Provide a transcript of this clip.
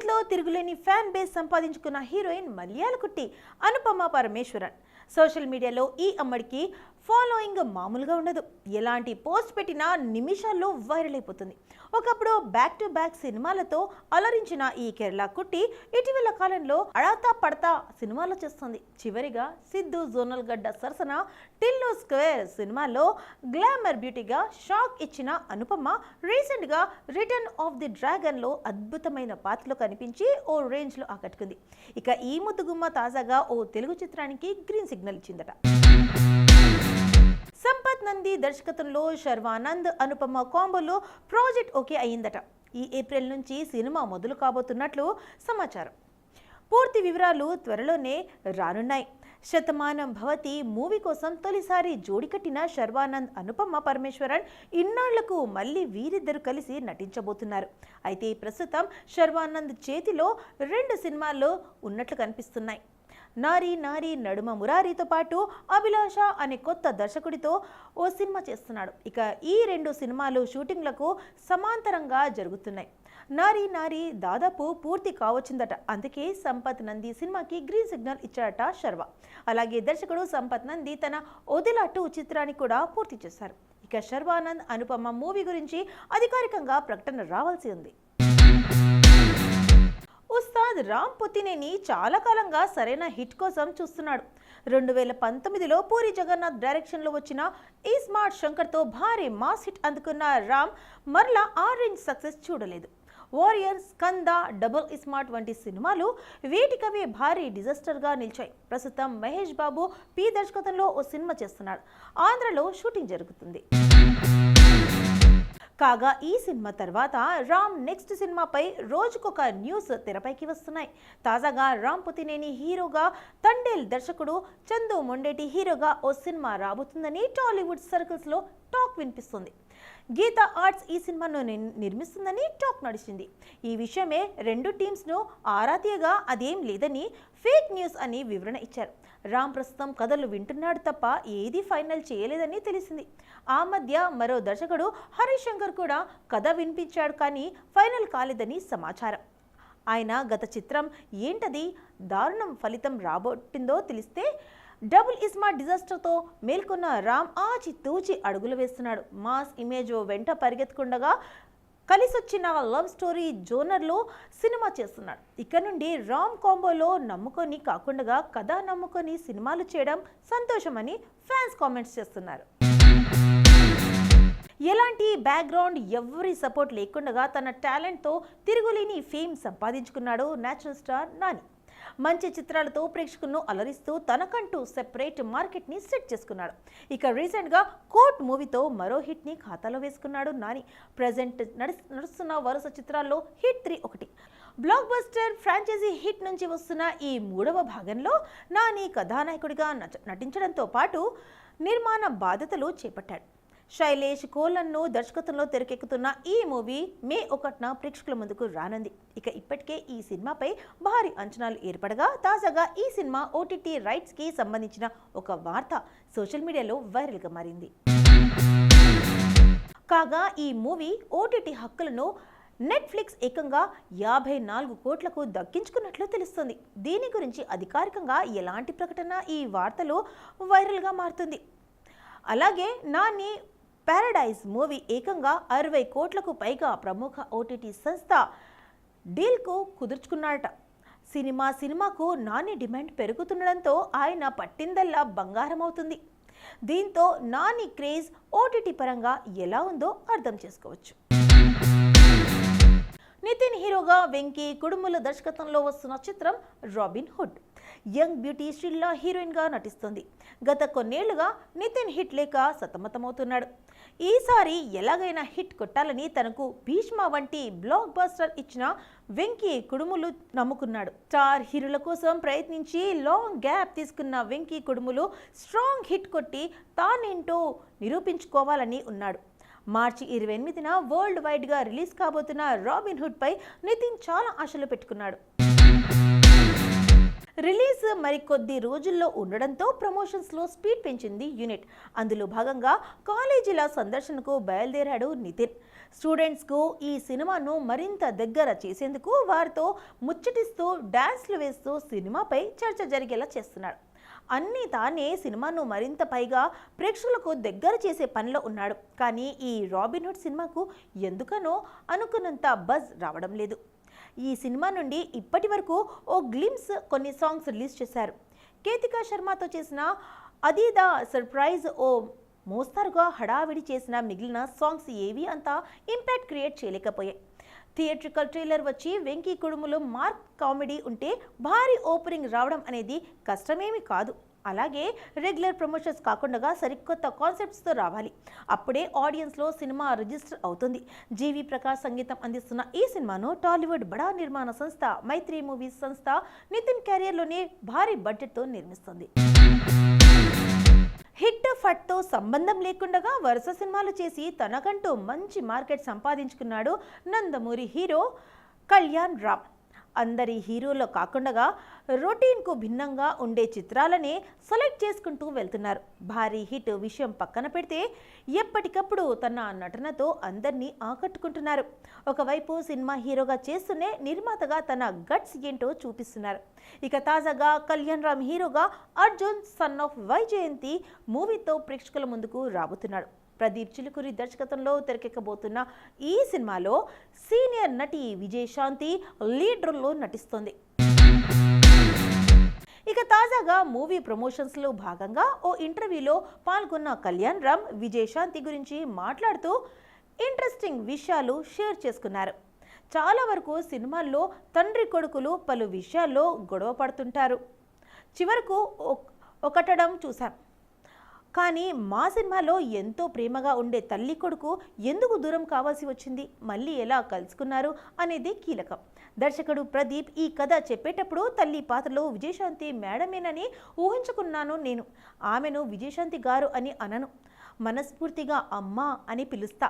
Youth లో తిరుగులేని fan base సంపాదించుకున్న హీరోయిన్ మలయాళ కుట్టి అనుపమ పరమేశ్వరన్. సోషల్ మీడియాలో ఈ అమ్మడికి ఫాలోయింగ్ మామూలుగా ఉండదు. ఎలాంటి పోస్ట్ పెట్టినా నిమిషాల్లో వైరల్ అయిపోతుంది. ఒకప్పుడు బ్యాక్ టు బ్యాక్ సినిమాలతో అలరించిన ఈ కేరళ కుట్టి ఇటీవల కాలంలో అడతా పడతా సినిమాలో చేస్తుంది. చివరిగా సిద్ధు జోనల్ గడ్డ సరసన టిల్లు స్క్వేర్ సినిమాలో గ్లామర్ బ్యూటీగా షాక్ ఇచ్చిన అనుపమ రీసెంట్ గా రిటర్న్ ఆఫ్ ది డ్రాగన్ లో అద్భుతమైన పాత్రలో కనిపించి ఓ రేంజ్ లో ఆకట్టుకుంది. ఇక ఈ ముద్దుగుమ్మ తాజాగా ఓ తెలుగు చిత్రానికి గ్రీన్ సిగ్నల్ ఇచ్చిందట. సంపత్ నంది దర్శకత్వంలో శర్వానంద్ అనుపమ కాంబోలో ప్రాజెక్ట్ ఓకే అయ్యిందట. ఈ ఏప్రిల్ నుంచి సినిమా మొదలు కాబోతున్నట్లు సమాచారం. పూర్తి వివరాలు త్వరలోనే రానున్నాయి. శతమానం భవతి మూవీ కోసం తొలిసారి జోడి కట్టిన శర్వానంద్ అనుపమ పరమేశ్వరన్ ఇన్నాళ్లకు మళ్ళీ వీరిద్దరు కలిసి నటించబోతున్నారు. అయితే ప్రస్తుతం శర్వానంద్ చేతిలో 2 సినిమాల్లో ఉన్నట్లు కనిపిస్తున్నాయి. నారీ నారీ నడుమ మురారితో పాటు అభిలాష అనే కొత్త దర్శకుడితో ఓ సినిమా చేస్తున్నాడు. ఇక ఈ 2 సినిమాలు షూటింగ్లకు సమాంతరంగా జరుగుతున్నాయి. నారీ నారీ దాదాపు పూర్తి కావచ్చిందట. అందుకే సంపత్ నంది సినిమాకి గ్రీన్ సిగ్నల్ ఇచ్చాడట శర్వ. అలాగే దర్శకుడు సంపత్ నంది తన ఒదిలా 2 చిత్రాన్ని కూడా పూర్తి చేశారు. ఇక శర్వానంద్ అనుపమ మూవీ గురించి అధికారికంగా ప్రకటన రావాల్సి ఉంది. ఉస్తాద్ రామ్ పోతినేని చాలా కాలంగా సరైన హిట్ కోసం చూస్తున్నాడు. 2019లో పూరి జగన్నాథ్ డైరెక్షన్లో వచ్చిన ఈ స్మార్ట్ శంకర్తో భారీ మాస్ హిట్ అందుకున్న రామ్ మరలా ఆ రేంజ్ సక్సెస్ చూడలేదు. వారియర్, స్కంద, డబుల్ స్మార్ట్ వంటి సినిమాలు వీటికవే భారీ డిజాస్టర్గా నిలిచాయి. ప్రస్తుతం మహేష్ బాబు పి దర్శకత్వంలో ఓ సినిమా చేస్తున్నాడు. ఆంధ్రలో షూటింగ్ జరుగుతుంది. కాగా ఈ సినిమా తర్వాత రామ్ నెక్స్ట్ సినిమాపై రోజుకొక న్యూస్ తెరపైకి వస్తున్నాయి. తాజాగా రామ్ పోతినేని హీరోగా, తండేల్ దర్శకుడు చందు మొండేటి హీరోగా ఓ సినిమా రాబోతుందని టాలీవుడ్ సర్కిల్స్ లో టాక్ వినిపిస్తుంది. గీతా ఆర్ట్స్ ఈ సినిమాను నిర్మిస్తుందని టాక్ నడిచింది. ఈ విషయమే 2 టీమ్స్ను ఆరా తీయగా అదేం లేదని, ఫేక్ న్యూస్ అని వివరణ ఇచ్చారు. రామ్ ప్రస్తుతం కథలు వింటున్నాడు తప్ప ఏది ఫైనల్ చేయలేదని తెలిసింది. ఆ మధ్య మరో దర్శకుడు హరీష్ శంకర్ కూడా కథ వినిపించాడు, కానీ ఫైనల్ కాలేదని సమాచారం. ఆయన గత చిత్రం ఏంటది దారుణం ఫలితం రాబోట్టిందో తెలిస్తే డబుల్ స్మార్ట్ డిజాస్టర్తో మేల్కొన్న రామ్ ఆచితూచి అడుగులు వేస్తున్నాడు. మాస్ ఇమేజ్ వెంట పరిగెత్తకుండగా కలిసొచ్చిన లవ్ స్టోరీ జోనర్లో సినిమా చేస్తున్నాడు. ఇక నుండి రామ్ కాంబోలో నమ్ముకొని కాకుండా కథ నమ్ముకొని సినిమాలు చేయడం సంతోషమని ఫ్యాన్స్ కామెంట్స్ చేస్తున్నారు. ఎలాంటి బ్యాక్గ్రౌండ్ ఎవరి సపోర్ట్ లేకుండా తన టాలెంట్తో తిరుగులేని ఫేమ్ సంపాదించుకున్నాడు నేచురల్ స్టార్ నాని. మంచి చిత్రాలతో ప్రేక్షకులను అలరిస్తూ తనకంటూ సెపరేట్ మార్కెట్ని సెట్ చేసుకున్నాడు. ఇక రీసెంట్గా కోర్ట్ మూవీతో మరో హిట్ని ఖాతాలో వేసుకున్నాడు నాని. ప్రజెంట్ నడుస్తున్న వరుస చిత్రాల్లో హిట్ 3 ఒకటి. బ్లాక్ బస్టర్ ఫ్రాంచైజీ హిట్ నుంచి వస్తున్న ఈ 3వ భాగంలో నాని కథానాయకుడిగా నటించడంతో పాటు నిర్మాణ బాధ్యతలు చేపట్టాడు. శైలేష్ కోలన్ను దర్శకత్వంలో తెరకెక్కుతున్న ఈ మూవీ మే 1న ప్రేక్షకుల ముందుకు రానుంది. ఇక ఇప్పటికే ఈ సినిమాపై భారీ అంచనాలు ఏర్పడగా తాజాగా ఈ సినిమా ఓటీటీ రైట్స్ కి సంబంధించిన ఒక వార్త సోషల్ మీడియాలో వైరల్గా మారింది. కాగా ఈ మూవీ ఓటీటీ హక్కులను నెట్ఫ్లిక్స్ ఏకంగా 54 కోట్లకు దక్కించుకున్నట్లు తెలుస్తుంది. దీని గురించి అధికారికంగా ఎలాంటి ప్రకటన ఈ వార్తలో వైరల్గా మారుతుంది. అలాగే నాని పారడైజ్ మూవీ ఏకంగా 60 కోట్లకు పైగా ప్రముఖ ఓటీటీ సంస్థ డీల్కు కుదుర్చుకున్నాడట. సినిమాకు నాని డిమాండ్ పెరుగుతుండడంతో ఆయన పట్టిందల్లా బంగారం అవుతుంది. దీంతో నాని క్రేజ్ ఓటీటీ పరంగా ఎలా ఉందో అర్థం చేసుకోవచ్చు. నితిన్ హీరోగా వెంకీ కుడుముల దర్శకత్వంలో వస్తున్న చిత్రం రాబిన్ హుడ్. యంగ్ బ్యూటీ శ్రీల్లా హీరోయిన్గా నటిస్తుంది. గత కొన్నేళ్లుగా నితిన్ హిట్ లేక సతమతమవుతున్నాడు. ఈసారి ఎలాగైనా హిట్ కొట్టాలని తనకు భీష్మ వంటి బ్లాక్ బస్టర్ ఇచ్చిన వెంకీ కుడుములు నమ్ముకున్నాడు. స్టార్ హీరోల కోసం ప్రయత్నించి లాంగ్ గ్యాప్ తీసుకున్న వెంకీ కుడుములు స్ట్రాంగ్ హిట్ కొట్టి తానేంటో నిరూపించుకోవాలని ఉన్నాడు. మార్చి 28న వరల్డ్ వైడ్ గా రిలీజ్ కాబోతున్న రాబిన్ హుడ్ పై నితిన్ చాలా ఆశలు పెట్టుకున్నాడు. రిలీజ్ మరికొద్ది రోజుల్లో ఉండడంతో ప్రమోషన్స్ లో స్పీడ్ పెంచింది యూనిట్. అందులో భాగంగా కాలేజీల సందర్శనకు బయలుదేరాడు నితిన్. స్టూడెంట్స్కు ఈ సినిమాను మరింత దగ్గర చేసేందుకు వారితో ముచ్చటిస్తూ డాన్స్లు వేస్తూ సినిమాపై చర్చ జరిగేలా చేస్తున్నాడు. అన్నీ తానే సినిమాను మరింత పైగా ప్రేక్షకులకు దగ్గర చేసే పనిలో ఉన్నాడు. కానీ ఈ రాబిన్హుడ్ సినిమాకు ఎందుకనో అనుకున్నంత బజ్ రావడం లేదు. ఈ సినిమా నుండి ఇప్పటి వరకు ఓ గ్లిమ్స్ కొన్ని సాంగ్స్ రిలీజ్ చేశారు. కేతికా శర్మతో చేసిన అది ద సర్ప్రైజ్ ఓ మోస్తారుగా హడావిడి చేసిన మిగిలిన సాంగ్స్ ఏవి అంత ఇంపాక్ట్ క్రియేట్ చేయలేకపోయాయి. థియేట్రికల్ ట్రైలర్ వచ్చి వెంకీ కుడుములో మార్క్ కామెడీ ఉంటే భారీ ఓపెనింగ్ రావడం అనేది కష్టమేమి కాదు. అలాగే రెగ్యులర్ ప్రమోషన్స్ కాకుండా సరికొత్త కాన్సెప్ట్స్తో రావాలి. అప్పుడే ఆడియన్స్లో సినిమా రిజిస్టర్ అవుతుంది. జీవి ప్రకాష్ సంగీతం అందిస్తున్న ఈ సినిమాను టాలీవుడ్ బడా నిర్మాణ సంస్థ మైత్రి మూవీస్ సంస్థ నితిన్ క్యారియర్లోనే భారీ బడ్జెట్తో నిర్మిస్తుంది. హిట్ ఫట్తో సంబంధం లేకుండా వరుస సినిమాలు చేసి తనకంటూ మంచి మార్కెట్ సంపాదించుకున్నాడు నందమూరి హీరో కళ్యాణ్ రామ్. అందరి హీరోలో కాకుండా రొటీన్కు భిన్నంగా ఉండే చిత్రాలనే సెలెక్ట్ చేసుకుంటూ వెళ్తున్నారు. భారీ హిట్ విషయం పక్కన పెడితే ఎప్పటికప్పుడు తన నటనతో అందరినీ ఆకట్టుకుంటున్నారు. ఒకవైపు సినిమా హీరోగా చేస్తూనే నిర్మాతగా తన గట్స్ ఏంటో చూపిస్తున్నారు. ఇక తాజాగా కళ్యాణ్ రామ్ హీరోగా అర్జున్ సన్ ఆఫ్ వైజయంతి మూవీతో ప్రేక్షకుల ముందుకు రాబోతున్నాడు. ప్రదీప్ చిలుకూరి దర్శకత్వంలో తెరకెక్కబోతున్న ఈ సినిమాలో సీనియర్ నటి విజయశాంతి లీడ్ రోల్లో నటిస్తోంది. ఇక తాజాగా మూవీ ప్రమోషన్స్లో భాగంగా ఓ ఇంటర్వ్యూలో పాల్గొన్న కళ్యాణ్ రామ్ విజయశాంతి గురించి మాట్లాడుతూ ఇంట్రెస్టింగ్ విషయాలు షేర్ చేసుకున్నారు. చాలా వరకు సినిమాల్లో తండ్రి కొడుకులు పలు విషయాల్లో గొడవ పడుతుంటారు. చివరకు ఒకటడం చూశాం. కానీ మా సినిమాలో ఎంతో ప్రేమగా ఉండే తల్లి కొడుకు ఎందుకు దూరం కావాల్సి వచ్చింది, మళ్ళీ ఎలా కలుసుకున్నారు అనేది కీలకం. దర్శకుడు ప్రదీప్ ఈ కథ చెప్పేటప్పుడు తల్లి పాత్రలో విజయశాంతి మేడమేనని ఊహించుకున్నాను. నేను ఆమెను విజయశాంతి గారు అని అనను, మనస్ఫూర్తిగా అమ్మ అని పిలుస్తా.